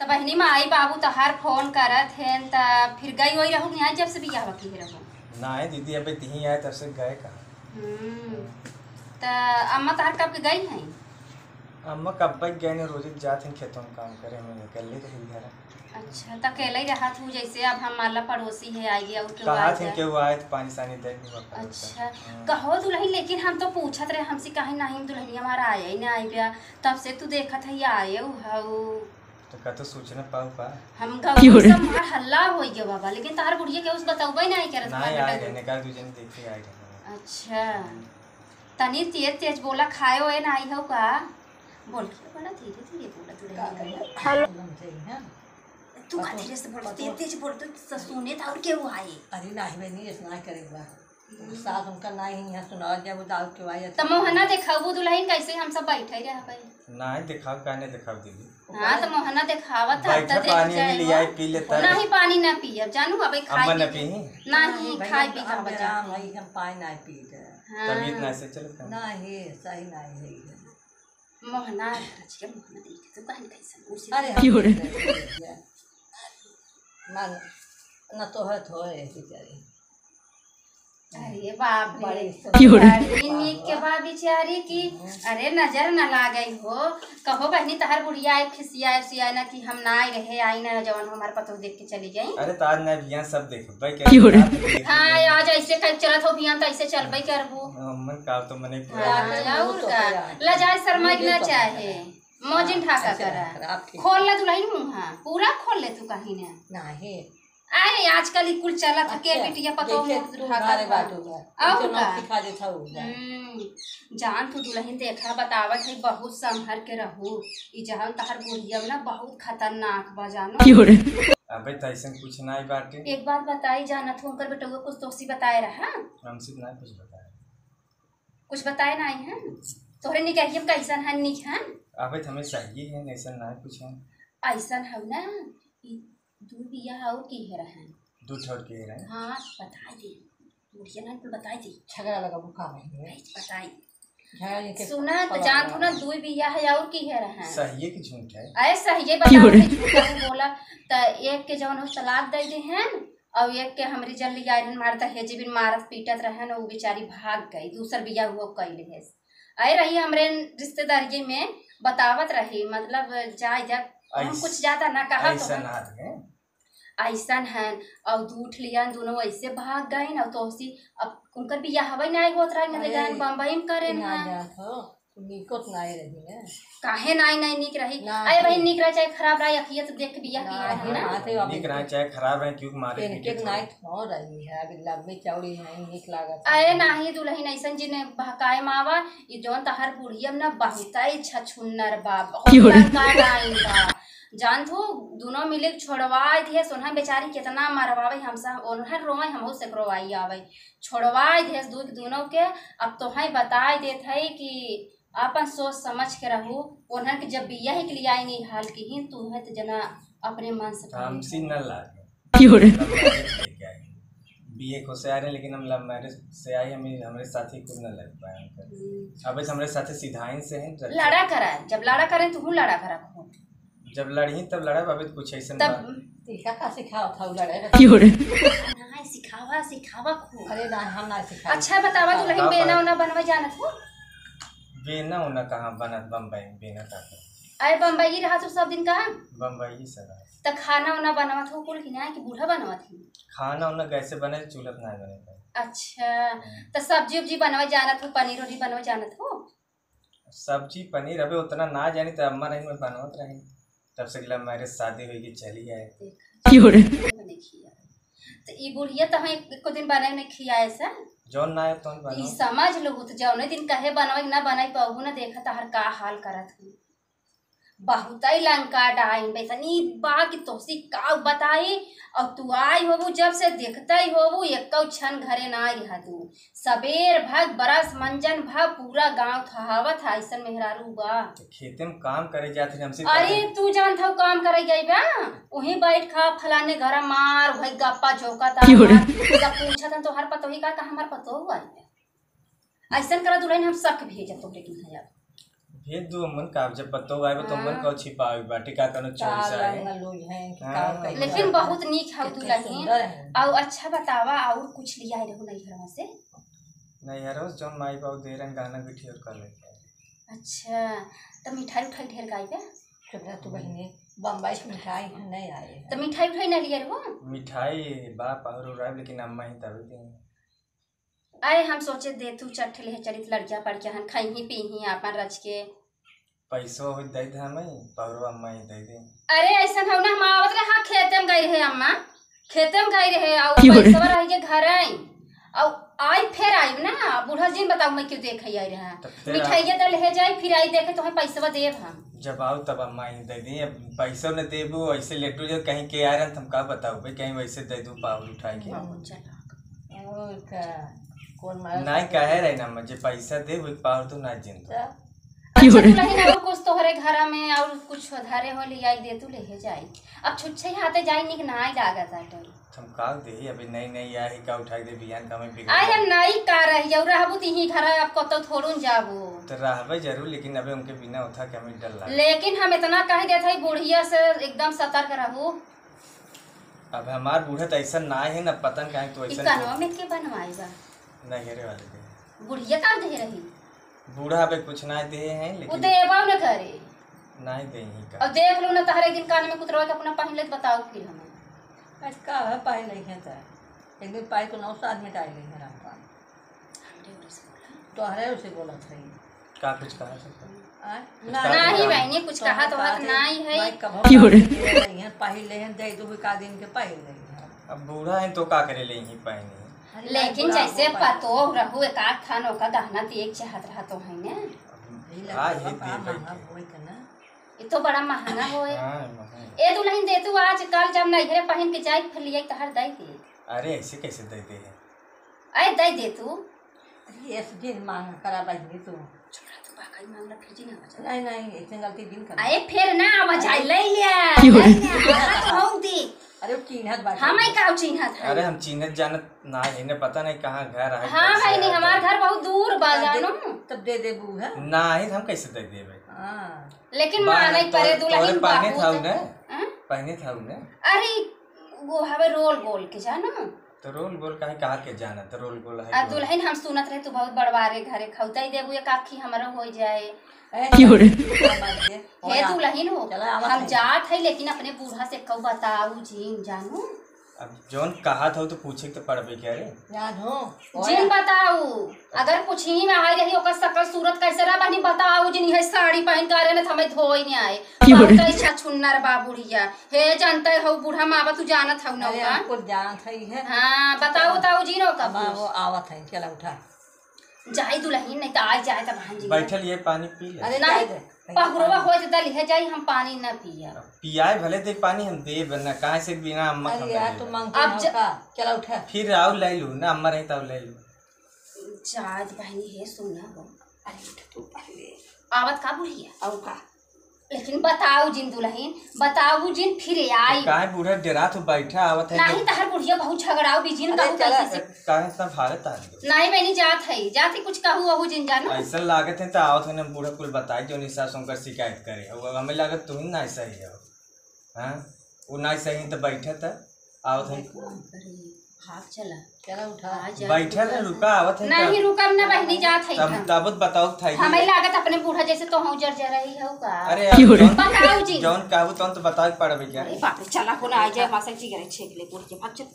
तो बहनी माई बाबू तहार फोन करत हैं त फिर गई वही रहू यहाँ जब से बियाह बाकी रहू ना है दीदी अबे तीही आए तब से गए कहाँ। तो अम्मा तहार कब के गई हैं? अम्मा कब तक गए ने रोज जाते हैं खेतों में काम करे में निकल ले रही घर। अच्छा तो अकेले ही रहा तू जैसे अब हम माला पड़ोसी है आई गया और कहा थे कि वो आए तो पानी सानी दे के अच्छा कहो दुल्हन लेकिन हम तो पूछत रहे हमसे कहीं नहीं दुल्हन हमारा आया ही ना आई गया तब से तू देखत है आए हाउ तो का तो सूचना पाऊ पा हम गांव सब मार हल्ला होई गया बाबा लेकिन तार बुढ़िया के उस बताऊबे नहीं करत नहीं आए गए ने का दूजन देखे आए गए। अच्छा तनी तेज तेज बोला खाए होए ना आई हो का बोल के बड़ा धीरे धीरे बोला तू हेलो तू का धीरे से बोल तेज तेज बोल तो सुने था और के वो आए। अरे नहीं बहनी ऐसा ना करेगा साथ उनका नहीं है सुना जब दाऊ के आए त मोहना देखाबू दुल्हन कैसे हम सब बैठे रह भाई नहीं दिखाओ काने दिखाओ दीदी। हां तो मोहना दिखावत था त पानी नहीं लिया पी लेता नहीं पानी ना पियब जानू अबे खाई अम्मा न पी नहीं खाई पी का बचा भाई हम पानी नहीं पीते तबीयत ना से चल नहीं सही नहीं है मोहना अच्छे मोहना देख तो कहीं कैसे अरे क्यों रे मन न तो है थोड़े बेचारी अरे बाप रे नीक के बाद बेचारी की अरे नजर न लागे हो कहो बहनी तहर बुढ़िया आए खिसिया सिया ना कि हम ना रहे आई ना जवन हमारे पतो देख के चली गई। अरे ताज ना बियान सब देखबै के हां आज ऐसे कह चलत हो बियान तो ऐसे चलबै करबो मन का तो मने और का लजाए शर्मा ना चाहे मौजिन ठाका करा खोल ले दुल्हन मुंह पूरा खोल ले तू कहीं ने नहीं अरे आजकल ही कुल चलत के बिटिया पतो हमारे बात होगा और ना सिखा देता हूं जान तू दुल्हन देखा बतावत है बहुत संभर के रहू ई जहां तहर बुढ़िया ना बहुत खतरनाक बा जानो अबे त ऐसा कुछ नहीं बाटे। एक बात बताई जानत हूं कर बेटा कुछ तोसी बताए रहा हमसे ना कुछ बताए नहीं है तोरे निकहिए हम कैसन है निक है अबे हमें चाहिए है ऐसा ना कुछ है ऐसा है ना दू बिया और की है रहन दू छोड़ के रहे हां बता दे बुढ़िया ना कुल बताई दे झगड़ा लगा बुखा में बताई झगड़ा के सुना तो जान तू ना दू बिया है और की है रहन सही है कि झूठ है ऐसा ही बता बोला त एक के जवन तलाक दे दे हैं और एक के हमरी जल्दी आयरन मारता है जे बिन मारत पीटत रहन वो बेचारी भाग गई दूसर बिया हुआ कइले है आई रही हमरे रिश्तेदारी में बतावत रही मतलब जाय जा हम कुछ ज्यादा ना कहा तो ऐसा है और दूठ लिया दोनों ऐसे भाग गए ना तो उसी अब उनकर भी यह हवाई नहीं होत रहा ना जान बम्बई में करे ना निकोत नहीं रही है काहे नहीं निक रही अरे भाई निक रहे चाहे खराब रहे अखियत तो देख के बिया किया है ना निक रहे चाहे खराब रहे क्यों मारे के नाइट हो रही है अभी लंबी चौड़ी नहीं निक लागत अरे नहीं दुल्हन ऐसन जिने बहकाए मावा ये जोन तहर बुढ़िया ना बहुताई छछुन्नर बा बहुत जान थो दोनों मिले छोड़वाए थे सोना बेचारी कितना मरवावे हमसे ओनहर रोए हम से करवाई आवे छोड़वाए थे दोनों के अब तो है बताए देत है कि अपन सोच समझ के रहू ओनहर के जब बिया ही के लिए आई नहीं हाल की ही तू है तो जना अपने मन से हमसी न लागे बीए को से आ रहे लेकिन हम लव मैरिज से आई हमारे साथी को न लग पाए अब हमारे साथी सीधाइन से हैं लड़ा करा जब लड़ा करें तो हूँ लड़ा करा जब लड़ी तब लड़ा अभी कुछ ऐसा तब का सिखाओ था लड़े नहीं सिखावा खूब अरे ना हम ना सिखा अच्छा बतावा तू लेकिन बेना उना बनवा जानत हो बेना उना कहां बनत बम्बई में बेना का अरे बम्बई रहा तो सब दिन कहां बम्बई से रहा त खाना उना बनवा थो कुल कि ना कि बूढ़ा बनवा थी खाना उना कैसे बने चूल्हा ना बने अच्छा त सब्जी उब्जी बनवा जानत हो पनीर रोटी बनवा जानत हो सब्जी पनीर अबे उतना ना जानी त अम्मा नहीं में बनवत रही तब से लव मैरिज शादी हुई कि चली आए क्यों रे तो ई बुढ़िया तो हम एको दिन बने ने खियाए से जौन ना है तो ई समझ लो तो जौने दिन कहे बनवाई ना बनाई पाऊ ना देखा त हर का हाल करत है बहुत ही लंका डाइन बेसनी बा कि तोसी का बताई और तू आई होबू जब से देखता ही होबू एक क्षण घरे ना आई रहा तू सबेर भाग बरस मंजन भाग पूरा गांव थहावत है ऐसा मेहरारू बा खेते में काम करे जाते हमसे अरे तू जान था काम करे गई बा वहीं बैठ खा फलाने घर मार भाई गप्पा झोंका था पूछा था तो हर पतो ही का हमार पतो हुआ ऐसा करा दुल्हन हम शक भेजत तो लेकिन है भेज दो अमन का जब पतो आए तो अमन को छिपावे बाटी का कनो चोरी सा है। लेकिन बहुत नीक है दुल्हन। और अच्छा बतावा और कुछ लिया रहो नहीं घर से? नहीं यार उस जौन माई बाबू दे रहे गाना भी ठीक कर लेते। अच्छा तो मिठाई उठाई ढेर गाई बे? तो बहने बम्बई से मिठाई नहीं आए तो मिठाई उठाई नहीं लिया रहो? मिठाई बाप और राय लेकिन अम्मा ही तभी देंगे। आए हम सोचे दे तू चट्ठे ले चलित लड़कियां पड़कियां हन खाई ही पी ही आपन रच के पैसो हो दे दे हमें पौरो अम्मा ही दे दे। अरे ऐसा हो ना हम आवत रहे। हाँ खेते में गई रहे अम्मा, खेते में गई रहे और पैसा रह के घर आई और आई फिर आई ना बूढ़ा जी बताऊ मैं क्यों देख आई रहा मिठाई तो ले जाई फिर आई देखे तो पैसा देव हम जब आओ तब अम्मा ही दे दी। पैसा न देबू ऐसे लेटू जो कहीं के आ रहे हम का बताऊ भाई कहीं वैसे दे दू पावर उठाई के नहीं कहे रही ना मुझे पैसा दे वो पावर तो ना जिंदा कुछ तोहरे घर में और कुछ धारे हो लिया दे तू ले जाई। अब छुच्छे हाथे जाई निक ना लागत आटे हम का दे अभी नहीं नहीं आई का उठाई दे बियान का में बिगड़ आई हम नहीं का रही और रहबू तीही घर अब कतो थोड़न जाबू तो रहबे जरूर लेकिन अबे उनके बिना उठा के हमें डर लगा। लेकिन हम इतना कह देत है बुढ़िया से एकदम सतर्क रहू। अब हमार बूढ़ा तो ऐसा ना है ना पतन काहे तो ऐसा कनवा में के बनवाईगा नहीं हेरे वाले दे बुढ़िया का दे रही बूढ़ा अबे कुछ ना दे हैं वो लेकिन देबा न करे नहीं दे ही का। और देख लो ना तहरे दिन कान में कुतरवा के अपना पहन ले बताओ फिर हमें आज का है पाई नहीं है एक दिन पाई को 9 साल मिटाई गई है राम पान तो हरे उसे बोला था का कुछ कहा सकता नहीं बहनी कुछ कहा तो हक नहीं है पाही ले दे दो का दिन के पाही ले अब बूढ़ा है तो का करे ले ही पाएंगे लेकिन जैसे पतो रहू एक आध खानों का गहना तो एक चाहत रहा तो है ना ये तो बड़ा महंगा हो ए दुल्हन दे तू आज कल जब नहीं घरे पहन के जाई फिर लिए तहर दई दे। अरे ऐसे कैसे देते हैं अरे दई दे तू अरे ऐसे दिन मांग करा बहनी तू छोड़ा तू बाका मांगला फिर जी ना नहीं नहीं इतनी गलती दिन कर अरे फिर ना आवाज आई ले लिया तो हम दे अरे चिन्हत बात हम ही का चिन्हत है। अरे हम चिन्हत जानत ना इन्हें पता नहीं कहाँ घर है। हां भाई नहीं हमार घर बहुत दूर बा जानो तब दे दे बू है ना ही हम कैसे दे देबे। हां लेकिन माने परे दुल्हन पहने था ना पहने था ना अरे वो हवे रोल गोल के जानो तो रोल गोल काहे कहा के जाना तो रोल गोल है। आ दुल्हन हम सुनत रहे तू बहुत बड़वारे घरे खौताई देबू एक आखी हमरा हो जाए हे दुल्हन हो हम जात है लेकिन अपने बूढ़ा से कब बताऊ जीन जानू अब जोन कहा था तो पूछे तो पड़बे क्या रे जानो जीन बताऊ अगर कुछ ही में आई रही ओकर शकल सूरत कैसे रहा बनी बताऊ जिन है साड़ी पहन के आ रहे न हमें धोई नहीं आए बहुत इच्छा छुन्नर बाबुड़िया हे जानते हो बूढ़ा माँ तू जानत हौ ना को जानत है। हां बताओ बताओ जीनो कब वो आवत है चला उठा जाई दुल्हन नहीं तो आ जाए तब भांजी बैठल ये पानी पी ले। अरे नहीं पहुरवा हो तो दल है जाई हम पानी ना पिया पियाए भले दे पानी हम दे बना काहे से बिना अम्मा अरे यार तू मांगते हो का चला उठा फिर आओ ले लू ना अम्मा रही तब ले लू चाज बहनी है सुना हो अरे उठ तू पहले आवत का बुढ़िया और का लेकिन बताओ जिन दुल्हन बताओ जिन फिर आई काहे बूढ़ा डरा तो बैठा आवत है नहीं तहर बुढ़िया बहुत झगड़ाओ बिजिन कहू कैसे काहे सब भारत आ नहीं मैंने जात है जाती कुछ कहू वहू जिन जानो ऐसा लागत है तो आवत है ना बूढ़ा कुल बताई जो निशा शंकर शिकायत करे और हमें लागत तुम ना सही हो हां वो ना सही तो बैठा था आवत है भाग चला चला उठा बैठा है रुका आवत है नहीं रुकम ना बहनी जात है तब बताओ था हमें लागत अपने बूढ़ा जैसे तो हूं जर रही हो का अरे बताओ जी जौन कहू तो बताओ पड़बे क्या अरे बाप रे चला को ना आ जाए मासा जी करे छेक ले बुढ़ के भाग चल